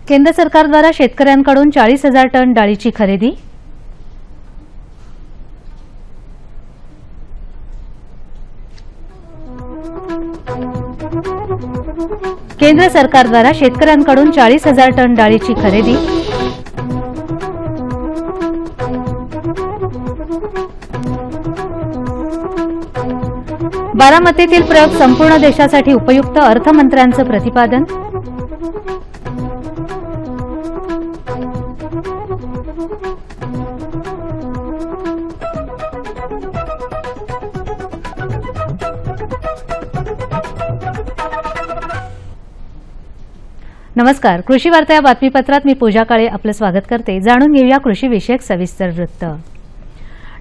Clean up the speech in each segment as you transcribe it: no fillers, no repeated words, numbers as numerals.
केंद्र सरकारद्वारा शेतकऱ्यांकडून 40,000 टन डाळीची खरेदी. केंद्र सरकारद्वारा शेतकऱ्यांकडून 40,000 टन डाळीची खरेदी. बारामतीतील प्रयोग संपूर्ण देशासाठी उपयुक्त, अर्थमंत्र्यांचं प्रतिपादन. नमस्कार, कृषी वार्ता या बातमीपत्रात मी पूजा काळे आपलं स्वागत करते. जाणून घेऊया कृषी विषयक सविस्तर वृत्त.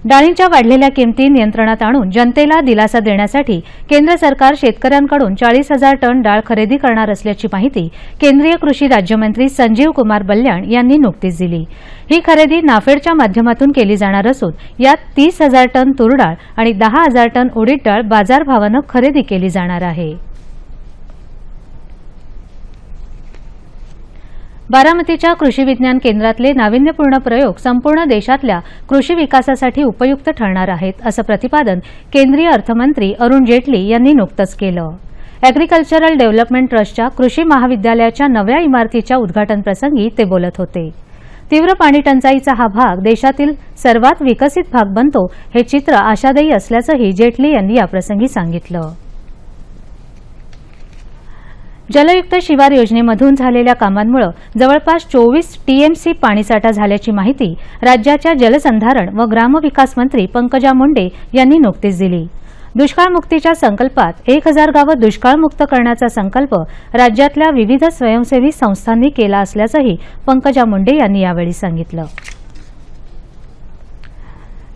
डाळींच्या वाढलेल्या किमती नियंत्रणात आणून जनतेला दिलासा देण्यासाठी केंद्र सरकार शेतकऱ्यांकडून 40,000 टन डाळ खरेदी करणार असल्याची माहिती केंद्रीय कृषी राज्यमंत्री संजीव कुमार बल्याण यांनी नुकतीच दिली. ही खरेदी नाफेडच्या माध्यमातून केली जाणार असून यात 30,000 टन तूर डाळ आणि 10,000 टन उडीद डाळ बाजारभावानं खरेदी केली जाणार आहे. बारामतीच्या कृषी विज्ञान केंद्रातले नाविन्यपूर्ण प्रयोग संपूर्ण देशातल्या कृषी विकासासाठी उपयुक्त ठरणार आहेत, असं प्रतिपादन केंद्रीय अर्थमंत्री अरुण जेटली यांनी नुकतंच केलं. ॲग्रिकल्चरल डेव्हलपमेंट ट्रस्टच्या कृषी महाविद्यालयाच्या नव्या इमारतीच्या उद्घाटनप्रसंगी ते बोलत होते. तीव्र पाणी टंचाईचा हा भाग देशातील सर्वात विकसित भाग बनतो, हे चित्र आशादायी असल्याचंही जेटली यांनी याप्रसंगी सांगितलं. जलयुक्त शिवार योजनेमधून झालेल्या कामांमुळे जवळपास 24 टीएमसी पाणीसाठा झाल्याची माहिती राज्याच्या जलसंधारण व ग्रामविकास मंत्री पंकजा मुंडे यांनी नुकतीच दिली. दुष्काळमुक्तीच्या संकल्पात 1000 गावं दुष्काळमुक्त करण्याचा संकल्प राज्यातल्या विविध स्वयंसेवी संस्थांनी केला असल्याचंही पंकजा मुंडे यांनी यावेळी सांगितलं.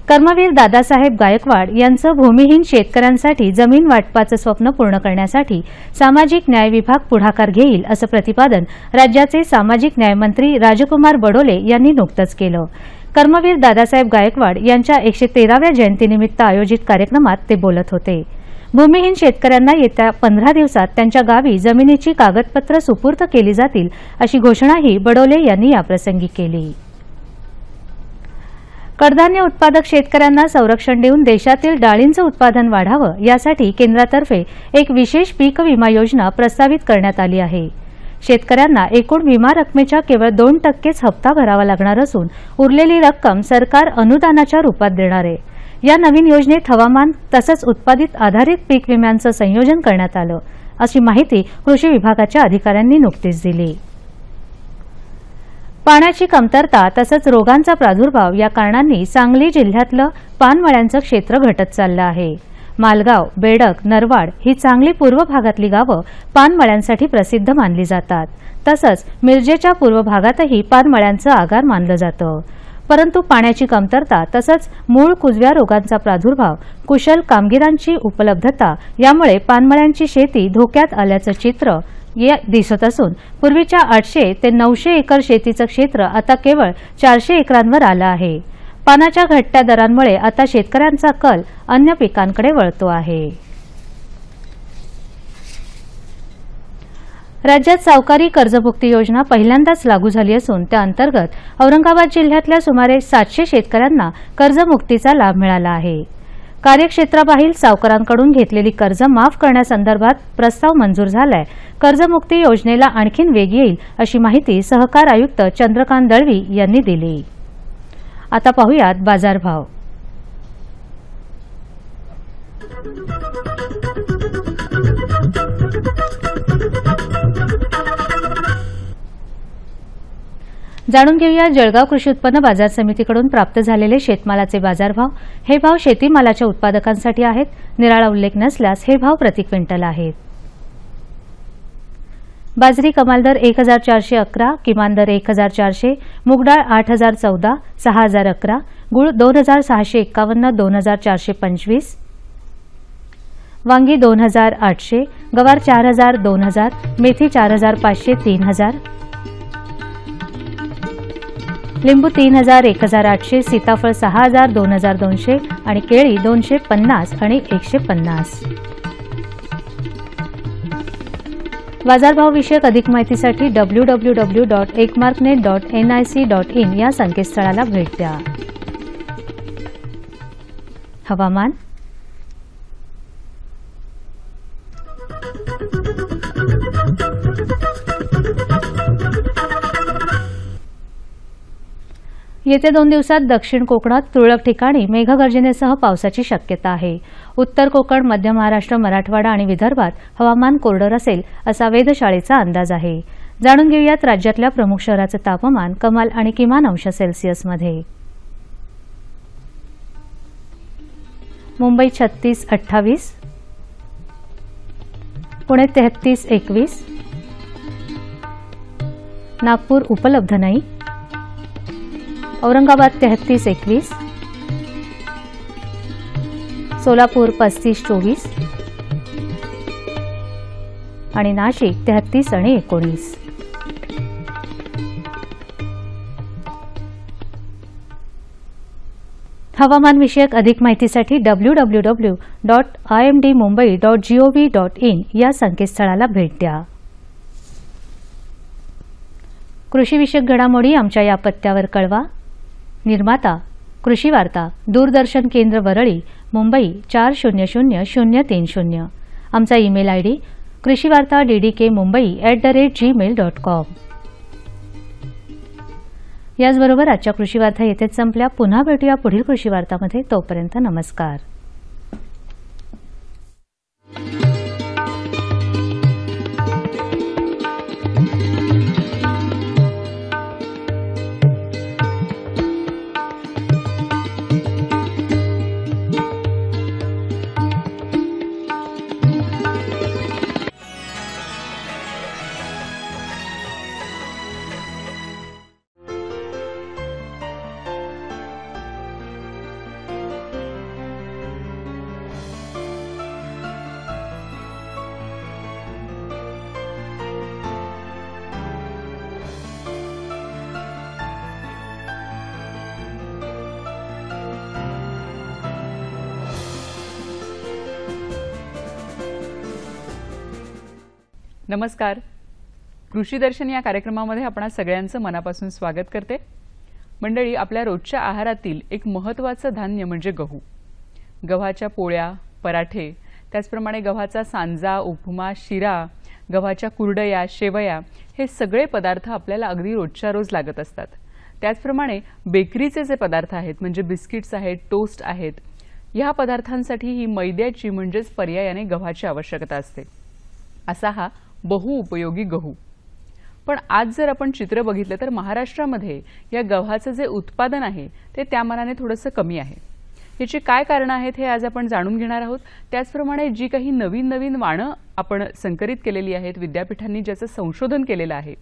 कर्मवीर दादासाहेब गायकवाड यांचं भूमिहीन शेतकऱ्यांसाठी जमीन वाटपाचं स्वप्न पूर्ण करण्यासाठी सामाजिक न्याय विभाग पुढाकार घेईल, असं प्रतिपादन राज्याचे सामाजिक न्याय मंत्री राजकुमार बडोले यांनी नुकतंच केलं. कर्मवीर दादासाहेब गायकवाड यांच्या 113व्या जयंतीनिमित्त आयोजित कार्यक्रमात ते बोलत होते. भूमिहीन शेतकऱ्यांना येत्या 15 दिवसात त्यांच्या गावी जमिनीची कागदपत्र सुपूर्द केली जातील, अशी घोषणाही बडोले यांनी याप्रसंगी केली. कडधान्य उत्पादक शेतकऱ्यांना संरक्षण देऊन देशातील डाळींचं उत्पादन वाढावं, यासाठी केंद्रातर्फे एक विशेष पीक विमा योजना प्रस्तावित करण्यात आली आहे. शेतकऱ्यांना एकूण विमा रकमेच्या केवळ 2%च हप्ता भरावा लागणार असून उरलेली रक्कम सरकार अनुदानाच्या रूपात देणार आहे. या नवीन योजनेत हवामान तसंच उत्पादित आधारित पीक विम्यांचं संयोजन करण्यात आलं, अशी माहिती कृषी विभागाच्या अधिकाऱ्यांनी नुकतीच दिली. पाण्याची कमतरता तसंच रोगांचा प्रादुर्भाव या कारणांनी सांगली जिल्ह्यातलं पानमळ्यांचं क्षेत्र घटत चाललं आहे. मालगाव, बेडक, नरवाड ही सांगली पूर्व भागातली गावं पानमळ्यांसाठी प्रसिद्ध मानली जातात. तसंच मिरजेच्या पूर्व भागातही पानमळ्यांचं आगार मानलं जातं. परंतु पाण्याची कमतरता तसंच मूळ कुजव्या रोगांचा प्रादुर्भाव, कुशल कामगिरांची उपलब्धता यामुळे पानमळ्यांची शेती धोक्यात आल्याचं चित्र दिसत असून पूर्वीच्या 800 ते 900 एकर शेतीचं क्षेत्र आता केवळ 400 एकरांवर आलं आहे. पानाच्या घटत्या दरांमुळे आता शेतकऱ्यांचा कल अन्य पिकांकडे वळतो आहे. राज्यात सावकारी कर्जमुक्ती योजना पहिल्यांदाच लागू झाली असून त्या अंतर्गत औरंगाबाद जिल्ह्यातल्या सुमारे 700 शेतकऱ्यांना कर्जमुक्तीचा लाभ मिळाला आहे. कार्यक्षेत्राबाहेर सावकारांकडून घेतलेली कर्ज माफ करण्यासंदर्भात प्रस्ताव मंजूर झालाय. कर्जमुक्ती योजनेला आणखीन वेग येईल, अशी माहिती सहकार आयुक्त चंद्रकांत दळवी यांनी दिली. आता पाहूयात बाजारभाव. जाणून घेऊया जळगाव कृषी उत्पन्न बाजार समितीकडून प्राप्त झालेले शेतमालाचे बाजारभाव. हे भाव शेतीमालाच्या उत्पादकांसाठी आहेत. निराळा उल्लेख नसल्यास हे भाव प्रति क्विंटल आहेत. बाजरी कमाल दर 1411, किमान दर 1400, मूगडाळ 8014, 6011, गुळ 2651, 2425, वांगी 2800, गवार 4000, 2000, मेथी 4500, 3000, लिंबू 3000, 1800, सीताफळ 6000, 2200 आणि केळी 250 आणि 150. बाजारभाव विषयक अधिक माहितीसाठी www.ekmarknet.nic.in या संकेतस्थळाला भेट द्या. हवामान. येत्या 2 दिवसात दक्षिण कोकणात तुरळक ठिकाणी मेघगर्जनेसह पावसाची शक्यता आहे. उत्तर कोकण, मध्य महाराष्ट्र, मराठवाडा आणि विदर्भात हवामान कोरडं असेल असा वेधशाळेचा अंदाज आहे. जाणून घेऊयात राज्यातल्या प्रमुख शहराचं तापमान कमाल आणि किमान अंश सेल्सिअसमध्ये. मुंबई 36-28, पुणे 33-21, नागपूर उपलब्ध नाही, औरंगाबाद 33-21, सोलापूर 35-24 आणि नाशिक 33 आणि 19. हवामान विषयक अधिक माहितीसाठी www.imdmumbai.gov.in या संकेतस्थळाला भेट द्या. कृषीविषयक घडामोडी आमच्या या पत्त्यावर कळवा. निर्माता कृषी वार्ता, दूरदर्शन केंद्र वरळी, मुंबई 400030. आमचा ईमेल आयडी krishivarta.ddkmumbai@gmail.com. याचबरोबर आजच्या कृषी वार्ता येथेच संपल्या. पुन्हा भेटूया पुढील कृषी वार्तामध्ये. तोपर्यंत नमस्कार. नमस्कार. कृषी दर्शन या कार्यक्रमामध्ये आपण सगळ्यांचं मनापासून स्वागत करते. मंडळी, आपल्या रोजच्या आहारातील एक महत्त्वाचं धान्य म्हणजे गहू. गव्हाच्या पोळ्या, पराठे, त्याचप्रमाणे गव्हाचा सांजा, उपमा, शिरा, गव्हाच्या कुरडया, शेवया हे सगळे पदार्थ आपल्याला अगदी रोजच्या रोज लागत असतात. त्याचप्रमाणे बेकरीचे जे पदार्थ आहेत म्हणजे बिस्किट्स आहेत, टोस्ट आहेत, ह्या पदार्थांसाठी ही मैद्याची म्हणजेच पर्यायाने गव्हाची आवश्यकता असते. असा हा बहुउपयोगी गहू. पण आज जर आपण चित्र बघितलं तर महाराष्ट्रामध्ये या गव्हाचं जे उत्पादन आहे ते त्या मानाने थोडंसं कमी आहे. याची काय कारणं आहेत हे आज आपण जाणून घेणार आहोत. त्याचप्रमाणे जी काही नवीन नवीन वाणं आपण संकलित केलेली आहेत, विद्यापीठांनी ज्याचं संशोधन केलेलं आहे,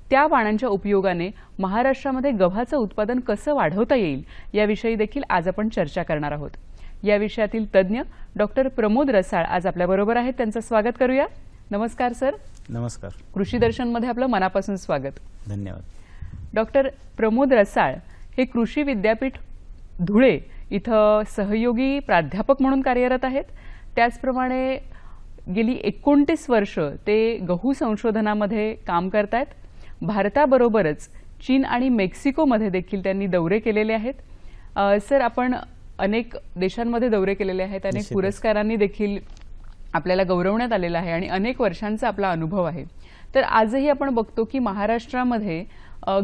त्या वाणांच्या उपयोगाने महाराष्ट्रामध्ये गव्हाचं उत्पादन कसं वाढवता येईल याविषयी देखील आज आपण चर्चा करणार आहोत. या विषयातील तज्ज्ञ डॉक्टर प्रमोद रसाळ आज आपल्याबरोबर आहेत. त्यांचं स्वागत करूया. नमस्कार सर. नमस्कार. कृषी दर्शनमध्ये आपलं मनापासून स्वागत. धन्यवाद. डॉक्टर प्रमोद रसाळ हे कृषी विद्यापीठ धुळे इथं सहयोगी प्राध्यापक म्हणून कार्यरत आहेत. त्याचप्रमाणे गेली 29 वर्ष ते गहू संशोधनामध्ये काम करतायत. भारताबरोबरच चीन आणि मेक्सिकोमध्ये देखील त्यांनी दौरे केलेले आहेत. सर, आपण अनेक देशांमध्ये दौरे केलेले आहेत, अनेक पुरस्कारांनी देखील आपल्याला गौरवण्यात आलेला आहे आणि अनेक वर्षांचा आपला अनुभव आहे. तर आजही आपण बघतो की महाराष्ट्रामध्ये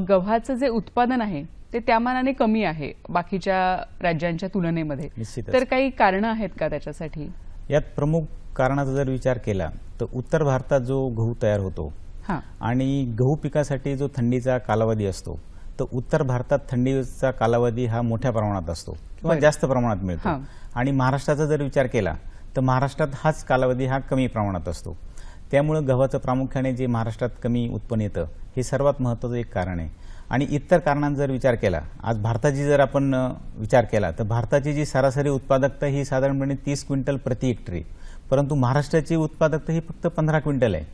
गव्हाचं जे उत्पादन आहे ते त्या मानाने कमी आहे बाकीच्या राज्यांच्या तुलनेमध्ये. तर काही कारणं आहेत का त्याच्यासाठी? यात प्रमुख कारणाचा जर विचार केला तर उत्तर भारतात जो गहू तयार होतो आणि गहू पिकासाठी जो थंडीचा कालावधी असतो तर उत्तर भारतात थंडीचा कालावधी हा मोठ्या प्रमाणात असतो किंवा जास्त प्रमाणात मिळतो. आणि महाराष्ट्राचा जर विचार केला तर महाराष्ट्रात हाच कालावधी हा कमी प्रमाणात असतो. त्यामुळे गव्हाचं प्रामुख्याने जे महाराष्ट्रात कमी उत्पन्न येतं हे सर्वात महत्त्वाचं एक कारण आहे. आणि इतर कारणांचा जर विचार केला, आज भारताची जर आपण विचार केला तर भारताची जी सरासरी उत्पादकता ही साधारणपणे 30 क्विंटल प्रति हेक्टरी, परंतु महाराष्ट्राची उत्पादकता ही फक्त 15 क्विंटल आहे.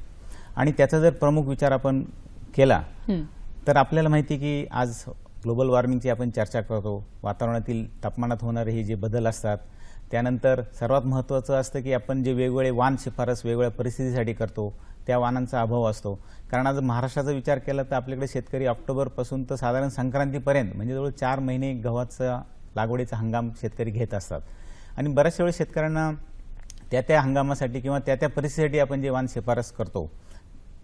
आणि त्याचा जर प्रमुख विचार आपण केला तर आपल्याला माहिती आहे की आज ग्लोबल वॉर्मिंगची आपण चर्चा करतो. वातावरणातील तापमानात होणारे हे जे बदल असतात, त्यानंतर सर्वात महत्त्वाचं असतं की आपण जे वेगवेगळे वाण शिफारस वेगवेगळ्या परिस्थितीसाठी करतो त्या वाणांचा अभाव असतो. कारण आज महाराष्ट्राचा विचार केला तर आपल्याकडे शेतकरी ऑक्टोबरपासून तर साधारण संक्रांतीपर्यंत म्हणजे जवळ 4 महिने गव्हाचा लागवडीचा हंगाम शेतकरी घेत असतात. आणि बऱ्याचशा वेळेस शेतकऱ्यांना त्या हंगामासाठी किंवा त्या परिस्थितीसाठी आपण जे वाण शिफारस करतो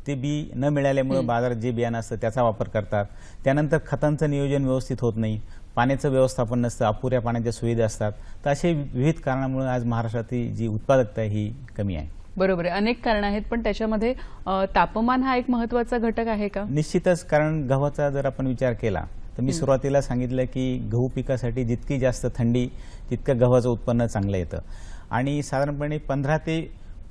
ते बी न मिळाल्यामुळे बाजारात जे बियाणं असतं त्याचा वापर करतात. त्यानंतर खतांचं नियोजन व्यवस्थित होत नाही, पाण्याचं व्यवस्थापन नसतं, अपुऱ्या पाण्याच्या सुविधा असतात. तर असे विविध कारणामुळे आज महाराष्ट्रातील जी उत्पादकता ही कमी आहे. बरोबर आहे, अनेक कारण आहेत, पण त्याच्यामध्ये तापमान हा एक महत्त्वाचा घटक आहे का? निश्चितच, कारण गव्हाचा जर आपण विचार केला तर मी सुरुवातीला सांगितलं की गहू पिकासाठी जितकी जास्त थंडी तितकं गव्हाचं उत्पन्न चांगलं येतं. आणि साधारणपणे 15 ते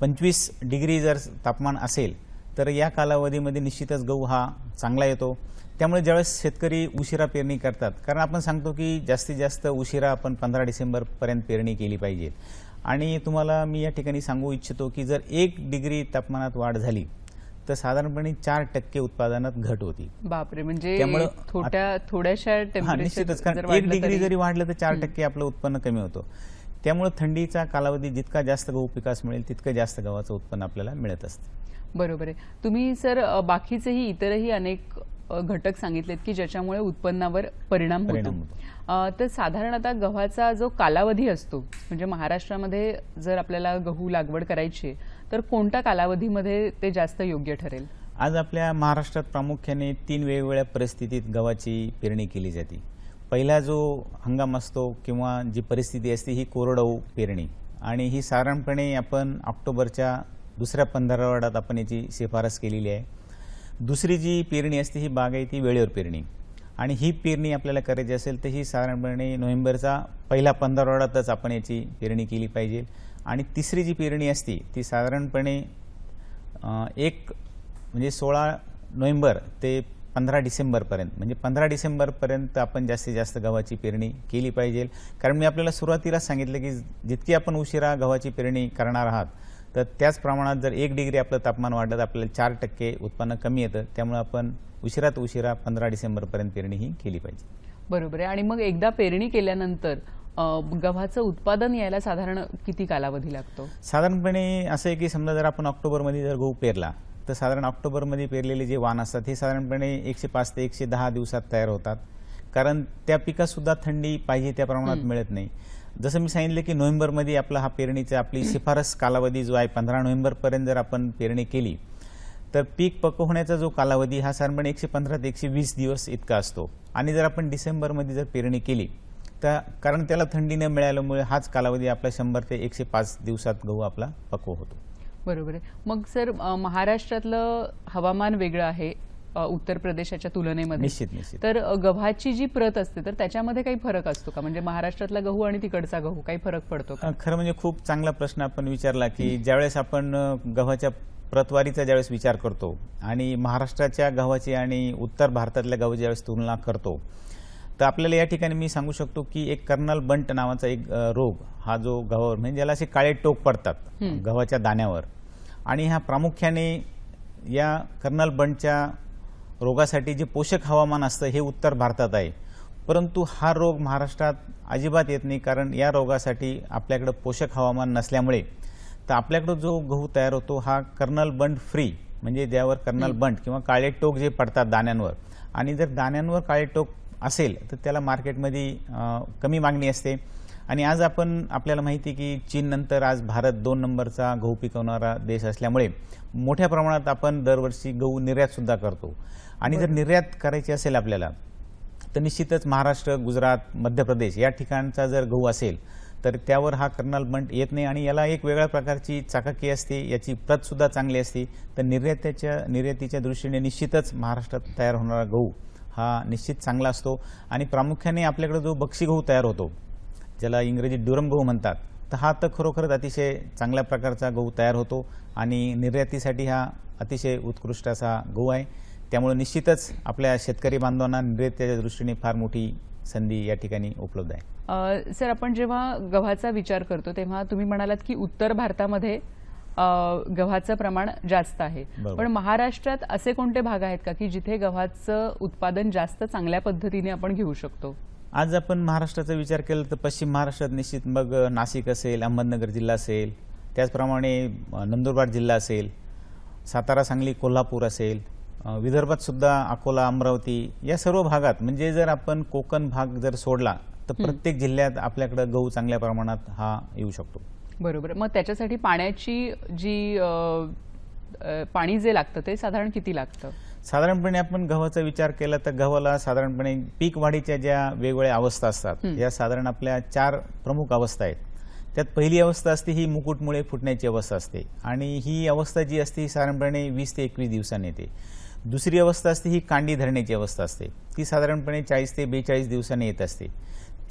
25 डिग्री जर तापमान असेल तर या कालावधीमध्ये निश्चितच गहू हा चांगला येतो. त्यामुळे ज्यावेळेस शेतकरी उशिरा पेरणी करतात, कारण आपण सांगतो की जास्तीत जास्त उशिरा आपण 15 डिसेंबरपर्यंत पेरणी केली पाहिजे. आणि तुम्हाला मी या ठिकाणी सांगू इच्छितो की जर 1 डिग्री तापमानात वाढ झाली तर साधारणपणे 4% उत्पादनात घट होती. बापरे, म्हणजे थोड्याशा निश्चितच, कारण 1 डिग्री जरी वाढलं तर 4% आपलं उत्पन्न कमी होतं. त्यामुळे थंडीचा कालावधी जितका जास्त गहू पिकास मिळेल तितकं जास्त गव्हाचं उत्पन्न आपल्याला मिळत असतं. बरोबर आहे. तुम्ही सर बाकीचेही इतरही अनेक घटक सांगितलेत की ज्याच्यामुळे उत्पन्नावर परिणाम होतो. तर साधारणतः गव्हाचा जो कालावधी असतो, म्हणजे महाराष्ट्रामध्ये जर आपल्याला गहू लागवड करायची तर कोणत्या कालावधीमध्ये ते जास्त योग्य ठरेल? आज आपल्या महाराष्ट्रात प्रामुख्याने 3 वेगवेगळ्या परिस्थितीत गव्हाची पेरणी केली जाते. पहिला जो हंगाम असतो किंवा जी परिस्थिती असते ही कोरडवाहू पेरणी, आणि ही साधारणपणे आपण ऑक्टोबरच्या दुसऱ्या 15 आठवड्यात आपण याची शिफारस केलेली आहे. दुसरी जी पेरणी असते ही बागायती वेळेवर पेरणी, आणि ही पेरणी आपल्याला करायची असेल तर ही साधारणपणे नोव्हेंबरचा पहिला 15 आठवड्यातच आपण याची पेरणी केली पाहिजे. आणि तिसरी जी पेरणी असते ती साधारणपणे 16 नोव्हेंबर ते 15 डिसेंबरपर्यंत, म्हणजे 15 डिसेंबरपर्यंत आपण जास्तीत जास्त गव्हाची पेरणी केली पाहिजे. कारण मी आपल्याला सुरुवातीलाच सांगितलं की जितकी आपण उशिरा गव्हाची पेरणी करणार आहात तर त्याच प्रमाणात जर 1 डिग्री आपलं तापमान वाढलं तर आपल्याला 4% उत्पन्न कमी येतं. त्यामुळे आपण उशिरात उशिरा 15 डिसेंबरपर्यंत पेरणी ही केली पाहिजे. बरोबर आहे. आणि मग एकदा पेरणी केल्यानंतर गव्हाचं उत्पादन यायला साधारण किती कालावधी लागतो? साधारणपणे असं आहे की समजा जर आपण ऑक्टोबरमध्ये जर गहू पेरला तर साधारण ऑक्टोबरमध्ये पेरलेले जे वाण असतात हे साधारणपणे 105 ते 110 दिवसात तयार होतात. कारण त्या पिकातसुद्धा थंडी पाहिजे त्या प्रमाणात मिळत नाही. जसं मी सांगितलं की नोव्हेंबरमध्ये आपला हा पेरणीचा आपली शिफारस कालावधी जो आहे 15 नोव्हेंबरपर्यंत जर आपण पेरणी केली तर पीक पक्व होण्याचा जो कालावधी हा साधारणपणे 115 ते 120 दिवस इतका असतो. आणि जर आपण डिसेंबरमध्ये जर पेरणी केली तर कारण त्याला थंडी न मिळाल्यामुळे हाच कालावधी आपला 100 ते 105 दिवसात गहू आपला पक्व होतो. बरोबर आहे. मग सर महाराष्ट्रातलं हवामान वेगळं आहे उत्तर प्रदेशाच्या तुलनेमध्ये. निश्चित. तर गव्हाची जी प्रत असते तर त्याच्यामध्ये काही फरक असतो का? म्हणजे महाराष्ट्रातला गहू आणि तिकडचा गहू काही फरक पडतो का? खरं म्हणजे खूप चांगला प्रश्न आपण विचारला की ज्यावेळेस आपण गव्हाच्या प्रतवारीचा ज्यावेळेस विचार करतो आणि महाराष्ट्राच्या गव्हाची आणि उत्तर भारतातल्या गव्हाची ज्यावेळेस तुलना करतो तर आपल्याला या ठिकाणी मी सांगू शकतो की एक कर्नल बंट नावाचा एक रोग हा जो गव्हावर म्हणजे ज्याला असे काळे टोक पडतात गव्हाच्या दाण्यावर, आणि हा प्रामुख्याने या कर्नल बंटच्या रोगासाठी जे पोषक हवामान असतं हे उत्तर भारतात आहे. परंतु हा रोग महाराष्ट्रात अजिबात येत नाही, कारण या रोगासाठी आपल्याकडे पोषक हवामान नसल्यामुळे तर आपल्याकडे जो गहू तयार होतो हा कर्नल बंट फ्री, म्हणजे ज्यावर कर्नल बंट किंवा काळे टोक जे पडतात दाण्यांवर, आणि जर दाण्यांवर काळे टोक असेल तर त्याला मार्केटमध्ये कमी मागणी असते. आणि आज आपल्याला माहिती की चीन नंतर आज भारत 2 नंबरचा गहू पिकवणारा देश असल्यामुळे मोठ्या प्रमाणात आपण दरवर्षी गहू निर्यात सुद्धा करतो. आणि जर निर्यात करायची असेल आपल्याला तर निश्चितच महाराष्ट्र, गुजरात, मध्य प्रदेश या ठिकाणचा जर गहू असेल तर त्यावर हा कर्नल बंट येत नाही, आणि याला एक वेगळ्या प्रकारची चाकाकी असते, याची प्रत सुद्धा चांगली असते. तर निर्यातीच्या दृष्टीने निश्चितच महाराष्ट्रात तयार होणारा गहू हा निश्चित चांगला असतो. आणि प्रामुख्याने आपल्याकडे जो बक्षी गहू तयार होतो ज्याला इंग्रजीत ड्युरम गहू म्हणतात तर हा तर खरोखरच अतिशय चांगल्या प्रकारचा गहू तयार होतो आणि निर्यातीसाठी हा अतिशय उत्कृष्ट असा गहू आहे. त्यामुळे निश्चितच आपल्या शेतकरी बांधवांना निर्यातीच्या दृष्टीने फार मोठी संधी या ठिकाणी उपलब्ध आहे. सर, आपण जेव्हा गव्हाचा विचार करतो तेव्हा तुम्ही म्हणालात की उत्तर भारतामध्ये गव्हाचं प्रमाण जास्त आहे, पण महाराष्ट्रात असे कोणते भाग आहेत का की जिथे गव्हाचं उत्पादन जास्त चांगल्या पद्धतीने आपण घेऊ शकतो? आज आपण महाराष्ट्राचा विचार केला तर पश्चिम महाराष्ट्रात निश्चित मग नाशिक असेल, अहमदनगर जिल्हा असेल, त्याचप्रमाणे नंदुरबार जिल्हा असेल, सातारा, सांगली, कोल्हापूर असेल, विदर्भात सुद्धा अकोला, अमरावती या सर्व भागात, म्हणजे जर आपण कोकण भाग जर सोडला तर प्रत्येक जिल्ह्यात आपल्याकडे गहू चांगल्या प्रमाणात हा येऊ शकतो. बरोबर. मग त्याच्यासाठी पाण्याची जी पाणी जे लागतं ते साधारण किती लागतं? साधारणपणे आपण गव्हाचा विचार केला तर गव्हाला साधारणपणे पीक वाढीच्या ज्या वेगवेगळ्या अवस्था असतात या साधारण आपल्या 4 प्रमुख अवस्था आहेत. त्यात पहिली अवस्था असते ही मुकुटमुळे फुटण्याची अवस्था असते आणि ही अवस्था जी असते ही साधारणपणे 20 ते 21 दिवसांनी येते. दुसरी अवस्था असते ही कांडी धरण्याची अवस्था असते, ती साधारणपणे 40 ते 42 दिवसांनी येत असते.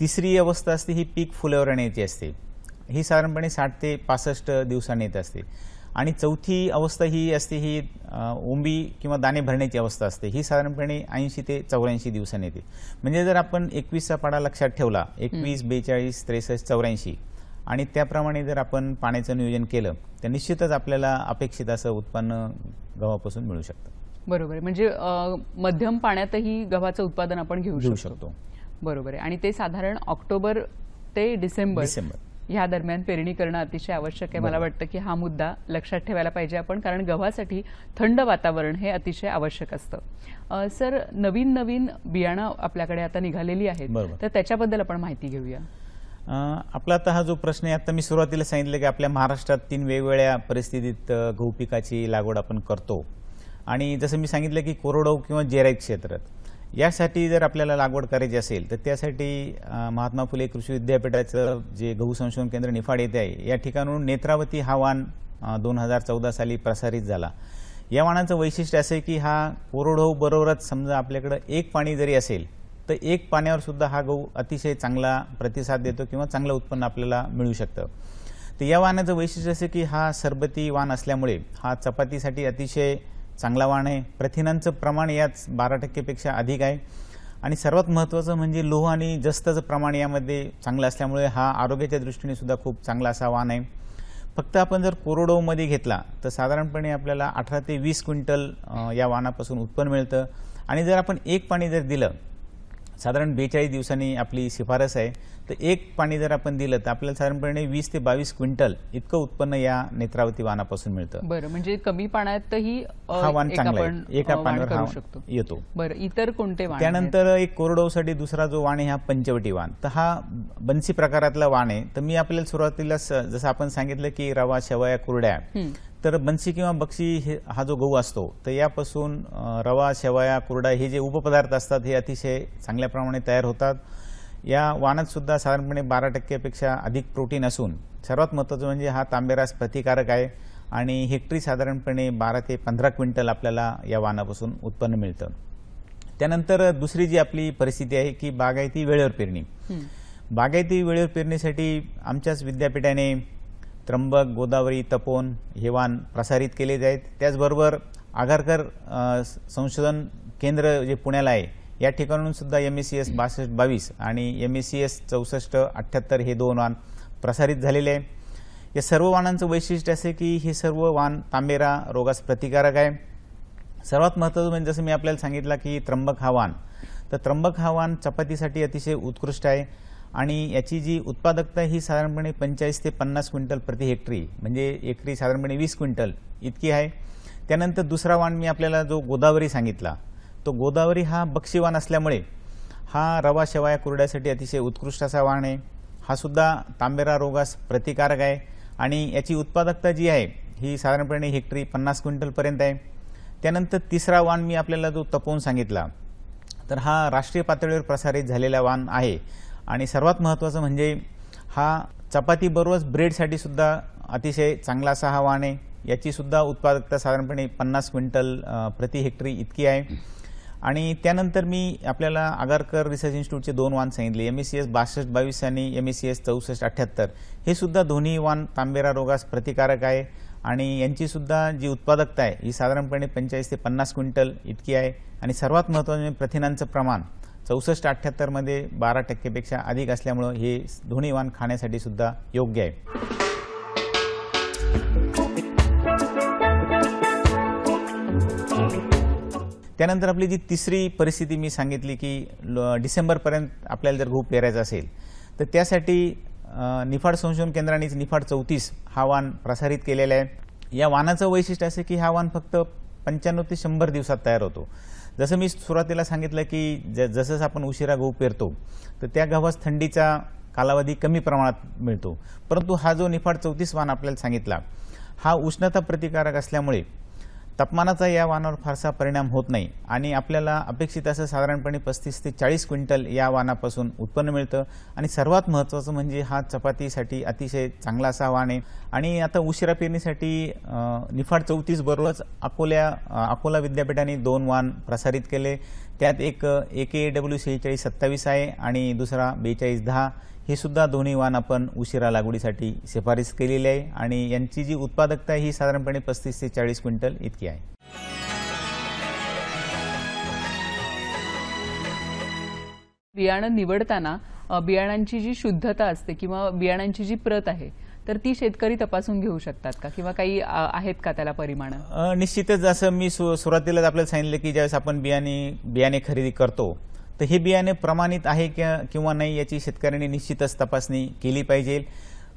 तिसरी अवस्था असते ही पीक फुल्यावर येण्याची असते, ही साधारणपणे 60 ते 65 दिवसांनी येत असते. आणि चौथी अवस्था ही असते ही ओंबी किंवा दाणे भरण्याची अवस्था असते, ही साधारणपणे 80 ते 84 दिवसांनी येते. म्हणजे जर आपण 21चा पाडा लक्षात ठेवला, 21, 42, 63, 84 आणि त्याप्रमाणे जर आपण पाण्याचं नियोजन केलं तर निश्चितच आपल्याला अपेक्षित असं उत्पन्न गव्हापासून मिळू शकतं. बरोबर. म्हणजे मध्यम पाण्यातही गव्हाचं उत्पादन आपण घेऊ शकतो. बरोबर आहे. आणि ते साधारण ऑक्टोबर ते डिसेंबर ह्या दरम्यान पेरणी करणं अतिशय आवश्यक आहे. मला वाटतं की हा मुद्दा लक्षात ठेवायला पाहिजे आपण, कारण गव्हासाठी थंड वातावरण हे अतिशय आवश्यक असतं. सर, नवीन नवीन बियाणं आपल्याकडे आता निघालेली आहेत, तर त्याच्याबद्दल आपण माहिती घेऊया. आपला आता हा जो प्रश्न आहे, आता मी सुरुवातीला सांगितलं की आपल्या महाराष्ट्रात 3 वेगवेगळ्या परिस्थितीत गहू पिकाची लागवड आपण करतो. आणि जसं मी सांगितलं की कोरडवाहू किंवा जेराईत क्षेत्र यासाठी जर आपल्याला लागवड करायची असेल तर त्यासाठी महात्मा फुले कृषी विद्यापीठाचं जे गहू संशोधन केंद्र निफाड येथे आहे, या ठिकाणून नेत्रावती हा वाण 2014 साली प्रसारित झाला. या वाणाचं वैशिष्ट्य असं आहे की हा कोरडवाहू बरोबरच समजा आपल्याकडे 1 पाणी जरी असेल तर 1 पाण्यावर सुद्धा हा गहू अतिशय चांगला प्रतिसाद देतो किंवा चांगलं उत्पन्न आपल्याला मिळू शकतं. तर या वाणाचं वैशिष्ट्य असं की हा सरबती वाण असल्यामुळे हा चपातीसाठी अतिशय चांगला वाण आहे. प्रथिनांचं प्रमाण यात 12% पेक्षा अधिक आहे आणि सर्वात महत्त्वाचं म्हणजे लोह आणि जस्ताचं प्रमाण यामध्ये चांगलं असल्यामुळे हा आरोग्याच्या दृष्टीने सुद्धा खूप चांगला असा वाण आहे. फक्त आपण जर कोरडवाहूमध्ये घेतला तर साधारणपणे आपल्याला 18 ते 20 क्विंटल या वाणापासून उत्पन्न मिळतं. आणि जर आपण 1 पाणी जर दिलं, साधारण 42 दिवसांनी आपली शिफारस आहे, तर 1 पाणी जर आपण दिलं तर आपल्याला साधारणपणे 20 ते 22 क्विंटल इतकं उत्पन्न या नेत्रावती वाणापासून मिळतं. बरं, म्हणजे कमी पाण्यातही हा वाण चांगला आहे, एका पाण्यावर हा येतो. बरं, इतर कोणते वाण? त्यानंतर एक कोरडवाहूसाठी दुसरा जो वाण आहे हा पंचवटी वाण. तर हा बन्सी प्रकारातला वाण आहे. तर मी आपल्याला सुरुवातीला जसं आपण सांगितलं की रवा, शेवया, कुरड्या, तर बन्सी किंवा बक्षी हा जो गहू असतो तर यापासून रवा, शेवया, कुरडा हे जे उपपदार्थ असतात हे अतिशय चांगल्या प्रमाणे तयार होतात. या वाणात सुद्धा साधारणपणे 12% पेक्षा अधिक प्रोटीन असून सर्वात महत्त्वाचं म्हणजे हा तांबेरास प्रतिकारक आहे आणि हेक्टरी साधारणपणे 12 ते 15 क्विंटल आपल्याला या वाणापासून उत्पन्न मिळतं. त्यानंतर दुसरी जी आपली परिस्थिती आहे की बागायती वेळेवर पेरणी. बागायती वेळेवर पेरणीसाठी आमच्याच विद्यापीठाने त्र्यंबक, गोदावरी, तपोन हे वाण प्रसारित केले आहेत. त्याचबरोबर आगरकर संशोधन केंद्र जे पुण्याला आहे या ठिकाणून सुद्धा MECS 6222 आणि MECS 6478 हे 2 वाण प्रसारित झालेले आहे. या सर्व वाणांचं वैशिष्ट्य असे की हे सर्व वाण तांबेरा रोगास प्रतिकारक आहे. सर्वात महत्त्वाचं म्हणजे जसं मी आपल्याला सांगितलं की त्र्यंबक हा वाण, तर त्र्यंबक हा वाण चपातीसाठी अतिशय उत्कृष्ट आहे आणि याची जी उत्पादकता ही साधारणपणे 45 ते 50 क्विंटल प्रति हेक्टरी, म्हणजे एकरी साधारणपणे 20 क्विंटल इतकी आहे. त्यानंतर दुसरा वाण मी आपल्याला जो गोदावरी सांगितला, तो गोदावरी हा बक्षीवाण असल्यामुळे हा रवा, शेवया, कुरड्यासाठी अतिशय उत्कृष्ट असा वाण आहे. हा सुद्धा तांबेरा रोगास प्रतिकारक आहे आणि याची उत्पादकता जी आहे ही साधारणपणे हेक्टरी 50 क्विंटलपर्यंत आहे. त्यानंतर तिसरा वाण मी आपल्याला जो तपोन सांगितला, तर हा राष्ट्रीय पातळीवर प्रसारित झालेला वाण आहे आणि सर्वात महत्त्वाचं म्हणजे हा चपातीबरोबरच ब्रेडसाठी सुद्धा अतिशय चांगला असा हा वाण आहे. याची सुद्धा उत्पादकता साधारणपणे 50 क्विंटल प्रति हेक्टरी इतकी आहे. आणि त्यानंतर मी आपल्याला आगरकर रिसर्च इन्स्टिट्यूटचे 2 वाण सांगितले, MECS 6222 आणि MECS 6478. हे सुद्धा दोन्ही वाण तांबेरा रोगास प्रतिकारक आहे आणि यांची सुद्धा जी उत्पादकता आहे ही साधारणपणे 45 ते 50 क्विंटल इतकी आहे. आणि सर्वात महत्त्वाचं म्हणजे प्रथिनांचं प्रमाण 6478 मध्ये 12% पेक्षा अधिक असल्यामुळे हे दोन्ही वाण खाण्यासाठी सुद्धा योग्य आहे. त्यानंतर आपली जी तिसरी परिस्थिती मी सांगितली की डिसेंबरपर्यंत आपल्याला जर गहू पेरायचा असेल तर त्यासाठी निफाड संशोधन केंद्राने निफाड 34 हा वाण प्रसारित केलेला आहे. या वाणाचं वैशिष्ट्य असं की हा वाण फक्त 95 ते 100 दिवसात तयार होतो. जसं मी सुरुवातीला सांगितलं की जसं आपण उशिरा गहू पेरतो तर त्या गव्हास थंडीचा कालावधी कमी प्रमाणात मिळतो, परंतु हा जो निफाड 34 वाण आपल्याला सांगितला हा उष्णता प्रतिकारक असल्यामुळे तापमानाचा या वाणावर फारसा परिणाम होत नाही आणि आपल्याला अपेक्षित असं साधारणपणे 35 ते 40 क्विंटल या वाणापासून उत्पन्न मिळतं. आणि सर्वात महत्त्वाचं म्हणजे हा चपातीसाठी अतिशय चांगला असा वाण आहे. आणि आता उशिरा पेरणीसाठी निफाड 34 बरोबरच अकोला विद्यापीठाने 2 वाण प्रसारित केले. त्यात एक AKW 4627 आहे आणि दुसरा 4210. हे सुद्धा दोन्ही वाण आपण उशिरा लागवडीसाठी शिफारस केलेली आहे आणि यांची जी उत्पादकता ही साधारणपणे 35 ते 40 क्विंटल इतकी आहे. बियाणं निवडताना बियाणांची जी शुद्धता असते किंवा बियाणांची जी प्रत आहे तर ती शेतकरी तपासून घेऊ शकतात का किंवा काही आहेत का त्याला परिमाण? निश्चितच जसं मी सुरुवातीलाच आपल्याला सांगितलं की ज्यावेळेस आपण बियाणे खरेदी करतो तर हे बियाणे प्रमाणित आहे किंवा नाही याची शेतकऱ्यांनी निश्चितच तपासणी केली पाहिजे.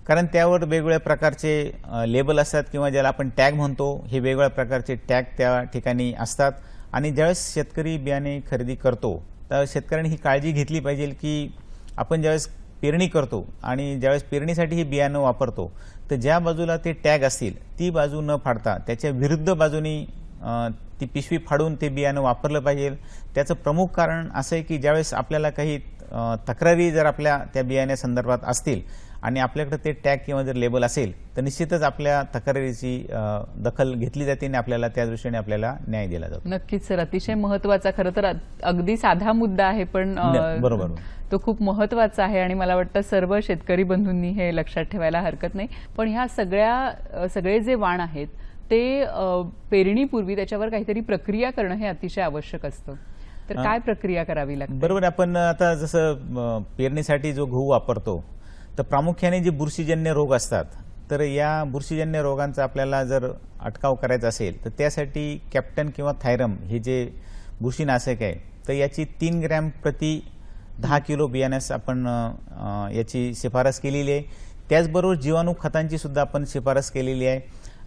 कारण त्यावर वेगवेगळ्या प्रकारचे लेबल असतात किंवा ज्याला आपण टॅग म्हणतो, हे वेगवेगळ्या प्रकारचे टॅग त्या ठिकाणी असतात. आणि ज्यावेळेस शेतकरी बियाणे खरेदी करतो तर शेतकऱ्यांनी ही काळजी घेतली पाहिजे की आपण ज्यावेळेस पेरणी करतो आणि ज्यावेळेस पेरणीसाठी हे बियाणं वापरतो तर ज्या बाजूला ते टॅग असतील ती बाजू न फाडता त्याच्या विरुद्ध बाजूनी ती पिशवी फाडून ते बियाणं वापरलं पाहिजे. त्याचं प्रमुख कारण असं आहे की ज्यावेळेस आपल्याला काही तक्रारी जर आपल्या त्या बियाण्यासंदर्भात असतील आणि आपल्याकडे ते टॅग किंवा जर लेबल असेल तर निश्चितच आपल्या तक्रारीची दखल घेतली जाते आणि आपल्याला त्या दृष्टीने आपल्याला न्याय दिला जातो. नक्कीच सर, अतिशय महत्त्वाचा, खरं तर अगदी साधा मुद्दा आहे पण बरोबर तो खूप महत्त्वाचा आहे आणि मला वाटतं सर्व शेतकरी बंधूंनी हे लक्षात ठेवायला हरकत नाही. पण ह्या सगळे जे वाण आहेत ते पेरणीपूर्वी त्याच्यावर काहीतरी प्रक्रिया करणं हे अतिशय आवश्यक असतं. तर काय प्रक्रिया करावी लागते? बरोबर. आपण आता जसं पेरणीसाठी जो गहू वापरतो तर प्रामुख्याने जे बुरशीजन्य रोग असतात तर या बुरशीजन्य रोगांचा आपल्याला जर अटकाव करायचा असेल तर त्यासाठी कॅप्टन किंवा थायरम हे जे बुरशीनाशक आहे तर याची 3 ग्रॅम प्रति 10 किलो बियाण्यास आपण याची शिफारस केलेली आहे. त्याचबरोबर जीवाणू खतांची सुद्धा आपण शिफारस केलेली आहे.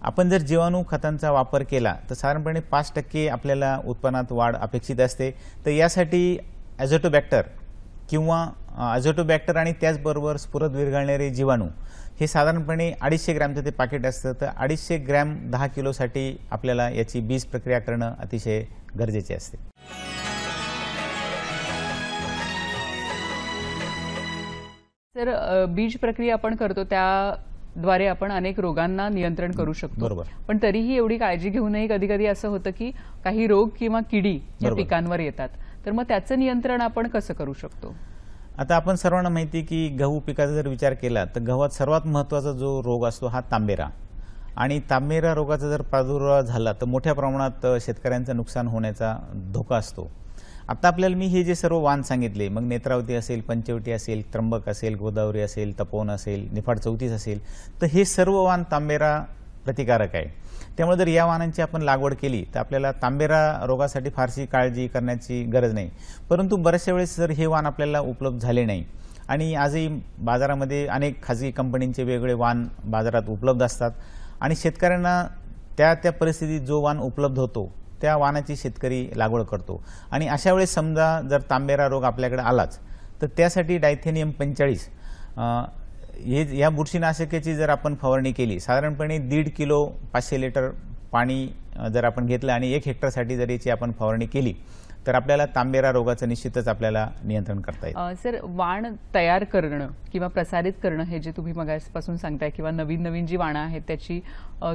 आपण जर जीवाणू खतांचा वापर केला तर साधारणपणे 5% आपल्याला उत्पन्नात वाढ अपेक्षित असते. तर यासाठी ॲझोटोबॅक्टर किंवा ॲझोटोबॅक्टर आणि त्याचबरोबर स्फुरद विरघळणारे जीवाणू हे साधारणपणे 250 ग्रॅमचं ते पाकिट असतं. तर 250 ग्रॅम 10 किलोसाठी आपल्याला याची बीज प्रक्रिया करणं अतिशय गरजेचे असते. सर, बीज प्रक्रिया आपण करतो त्याद्वारे आपण अनेक रोगांना नियंत्रण करू शकतो. बरोबर. पण तरीही एवढी काळजी घेऊनही कधी कधी असं होतं की काही रोग किंवा किडी या पिकांवर येतात. तर मग त्याचं नियंत्रण आपण कसं करू शकतो? आता आपण सर्वांना माहिती की गहू पिकाचा जर विचार केला तर गव्हात सर्वात महत्त्वाचा जो रोग असतो हा तांबेरा. आणि तांबेरा रोगाचा जर प्रादुर्भाव झाला तर मोठ्या प्रमाणात शेतकऱ्यांचं नुकसान होण्याचा धोका असतो. आता आपल्याला मी हे जे सर्व वाण सांगितले, मग नेत्रावती असेल, पंचवटी असेल, त्र्यंबक असेल, गोदावरी असेल, तपोवन असेल, निफाड 34 असेल, तर हे सर्व वाण तांबेरा प्रतिकारक आहे. त्यामुळे जर या वाणांची आपण लागवड केली तर आपल्याला तांबेरा रोगासाठी फारशी काळजी करण्याची गरज नाही. परंतु बऱ्याचशा वेळेस जर हे वाण आपल्याला उपलब्ध झाले नाही आणि आजही बाजारामध्ये अनेक खाजगी कंपनींचे वेगवेगळे वाण बाजारात उपलब्ध असतात आणि शेतकऱ्यांना त्या परिस्थितीत जो वाण उपलब्ध होतो त्या वाणाची शेतकरी लागवड करतो. आणि अशा वेळेस समजा जर तांबेरा रोग आपल्याकडे आलाच तर त्यासाठी डायथेनियम 45 या बुरशीनाशकाची जर आपण फवारणी केली, साधारणपणे 1.5 किलो 500 लिटर पाणी जर आपण घेतलं आणि 1 हेक्टरसाठी जर याची आपण फवारणी केली तर आपल्याला तांबेरा रोगाचं निश्चितच आपल्याला नियंत्रण करता येईल. सर, वाण तयार करणं किंवा प्रसारित करणं हे जे तुम्ही मगापासून सांगताय किंवा नवीन जी वाणं आहेत त्याची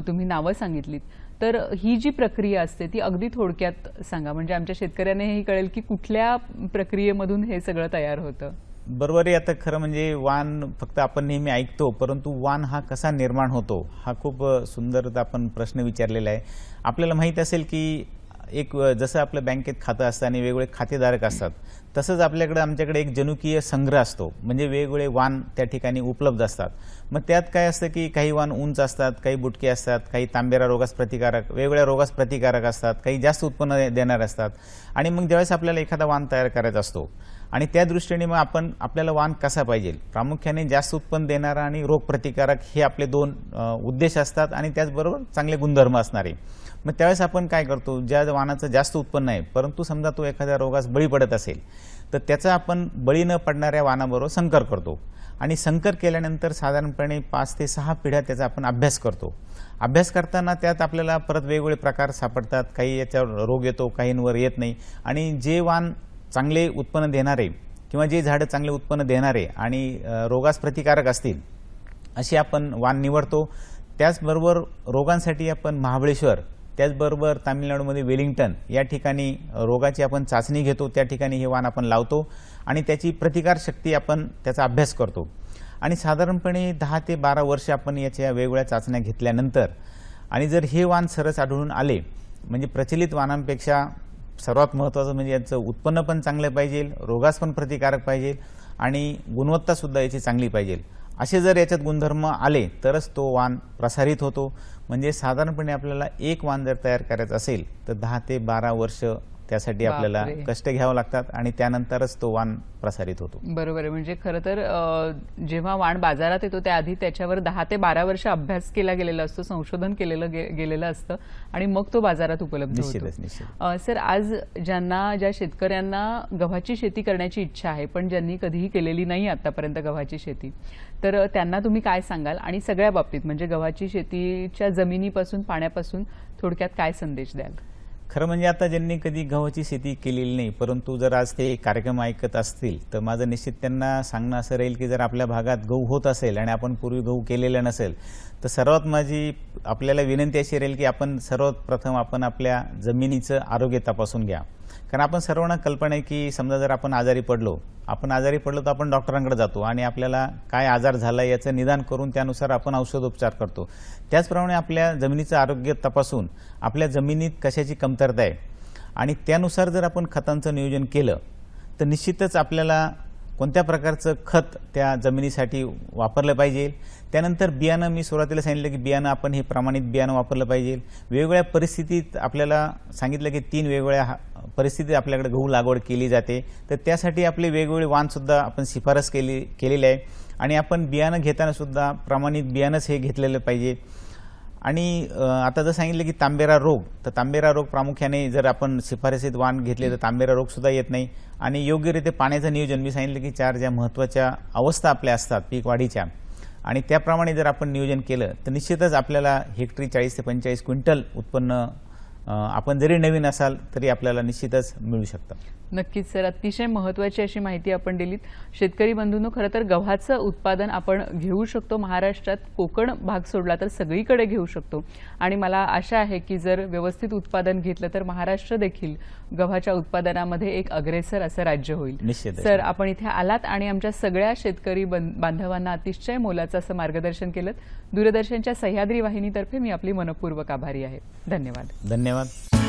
तुम्ही नावं सांगितलीत, तर ही जी प्रक्रिया असते ती अगदी थोडक्यात सांगा, म्हणजे आमच्या शेतकऱ्यांना हे कळेल की कुठल्या प्रक्रियेमधून हे सगळं तयार होतं. बरोबर आहे. आता खरं म्हणजे वाण फक्त आपण नेहमी ऐकतो, परंतु वाण हा कसा निर्माण होतो हा खूप सुंदर आपण प्रश्न विचारलेला आहे. आपल्याला माहीत असेल की एक जसं आपल्या बँकेत खातं असतं आणि वेगवेगळे खातेधारक असतात तसंच आमच्याकडे एक जनुकीय संग्रह असतो, म्हणजे वेगवेगळे वाण त्या ठिकाणी उपलब्ध असतात. मग त्यात काय असतं की काही वाण उंच असतात, काही बुटके असतात, काही तांबेरा रोगास प्रतिकारक, वेगवेगळ्या रोगास प्रतिकारक असतात, काही जास्त उत्पन्न देणारे असतात. आणि मग ज्यावेळेस आपल्याला एखादा वाण तयार करायचा असतो आणि त्या दृष्टीने मग आपण आपल्याला वाण कसा पाहिजे, प्रामुख्याने जास्त उत्पन्न देणारा आणि रोगप्रतिकारक हे आपले दोन उद्देश असतात आणि त्याचबरोबर चांगले गुणधर्म असणारे. मग त्यावेळेस आपण काय करतो, ज्या वाणाचं जास्त उत्पन्न आहे परंतु समजा तो एखाद्या रोगास बळी पडत असेल तर त्याचा आपण बळी न पडणाऱ्या वाणाबरोबर संकर करतो आणि संकर केल्यानंतर साधारणपणे 5 ते 6 पिढ्या त्याचा आपण अभ्यास करतो. अभ्यास करताना त्यात आपल्याला परत वेगवेगळे प्रकार सापडतात, काही याच्यावर रोग येतो, काहींवर येत नाही. आणि जे वाण चांगले उत्पन्न देणारे किंवा जे झाडं चांगले उत्पन्न देणारे आणि रोगास प्रतिकारक असतील अशी आपण वाण निवडतो. त्याचबरोबर रोगांसाठी आपण महाबळेश्वर, त्याचबरोबर तामिळनाडूमध्ये वेलिंग्टन या ठिकाणी रोगाची आपण चाचणी घेतो, त्या ठिकाणी हे वाण आपण लावतो आणि त्याची प्रतिकारशक्ती आपण त्याचा अभ्यास करतो. आणि साधारणपणे 10 ते 12 वर्ष आपण याच्या वेगवेगळ्या चाचण्या घेतल्यानंतर आणि जर हे वाण सरस आढळून आले, म्हणजे प्रचलित वाणांपेक्षा सर्वात महत्त्वाचं म्हणजे याचं उत्पन्न पण चांगलं पाहिजे, रोगास पण प्रतिकारक पाहिजे आणि गुणवत्तासुद्धा याची चांगली पाहिजे, असे जर याच्यात गुणधर्म आले तरच तो वाण प्रसारित होतो. म्हणजे साधारणपणे आपल्याला एक वाण जर तयार करायचं असेल तर 10 ते 12 वर्ष त्यासाठी आपल्याला कष्ट घ्यावं लागतात आणि त्यानंतरच तो वाण प्रसारित होतो. बरोबर आहे. म्हणजे खरं तर जेव्हा वाण बाजारात येतो त्याआधी त्याच्यावर 10 ते 12 वर्ष अभ्यास केला गेलेला असतो, संशोधन केलेलं गेलेलं असतं आणि मग तो बाजारात उपलब्ध होतो. सर, आज ज्या शेतकऱ्यांना गव्हाची शेती करण्याची इच्छा आहे पण ज्यांनी कधीही केलेली नाही आतापर्यंत गव्हाची शेती, तर त्यांना तुम्ही काय सांगाल आणि सगळ्या बाबतीत म्हणजे गव्हाची शेतीच्या जमिनीपासून पाण्यापासून थोडक्यात काय संदेश द्याल? खरं म्हणजे आता ज्यांनी कधी गव्हाची शेती केलेली नाही परंतु जर आज ते कार्यक्रम ऐकत असतील तर माझं निश्चित त्यांना सांगणं असं राहील की जर आपल्या भागात गहू होत असेल आणि आपण पूर्वी गहू केलेला नसेल तर सर्वात माझी आपल्याला विनंती अशी राहील की आपण सर्वात प्रथम आपण आपल्या जमिनीचं आरोग्य तपासून घ्या. कारण आपण सर्वांना कल्पना आहे की समजा जर आपण आजारी पडलो तर आपण डॉक्टरांकडे जातो आणि आपल्याला काय आजार झाला याचं निदान करून त्यानुसार आपण औषधोपचार करतो. त्याचप्रमाणे आपल्या जमिनीचं आरोग्य तपासून आपल्या जमिनीत कशाची कमतरता आहे आणि त्यानुसार जर आपण खतांचं नियोजन केलं तर निश्चितच आपल्याला कोणत्या प्रकारचं खत त्या जमिनीसाठी वापरलं पाहिजे. त्यानंतर बियाणं, मी सुरुवातीला सांगितलं की बियाणं आपण हे प्रमाणित बियाणं वापरलं पाहिजे. वेगवेगळ्या परिस्थितीत आपल्याला सांगितलं की 3 वेगवेगळ्या परिस्थितीत आपल्याकडे गहू लागवड केली जाते, तर त्यासाठी आपले वेगवेगळे वाणसुद्धा आपण शिफारस केलेली आहे आणि आपण बियाणं घेताना सुद्धा प्रमाणित बियाणंच हे घेतलेलं पाहिजे. आणि आता जर सांगितलं की तांबेरा रोग, तर तांबेरा रोग प्रामुख्याने जर आपण शिफारसीत वाण घेतले तर तांबेरा रोग सुद्धा येत नाही. आणि योग्यरीत्या पाण्याचं नियोजन, मी सांगितलं की 4 ज्या महत्त्वाच्या अवस्था आपल्या असतात पीक वाढीच्या आणि त्याप्रमाणे जर आपण नियोजन केलं तर निश्चितच आपल्याला हेक्टरी 40 ते 45 क्विंटल उत्पन्न आपण जरी नवीन असाल तरी आपल्याला निश्चितच मिळू शकतं. नक्कीच सर, अतिशय महत्त्वाची अशी माहिती आपण दिलीत. शेतकरी बंधूंनो, खरं तर गव्हाचं उत्पादन आपण घेऊ शकतो. महाराष्ट्रात कोकण भाग सोडला तर सगळीकडे घेऊ शकतो आणि मला आशा आहे की जर व्यवस्थित उत्पादन घेतलं तर महाराष्ट्र देखील गव्हाच्या उत्पादनामध्ये एक अग्रेसर असं राज्य होईल. निश्चित सर, आपण इथे आलात आणि आमच्या सगळ्या शेतकरी बांधवांना अतिशय मोलाचं असं मार्गदर्शन केलं. दूरदर्शनच्या सह्याद्री वाहिनीतर्फे मी आपली मनपूर्वक आभारी आहे. धन्यवाद. धन्यवाद.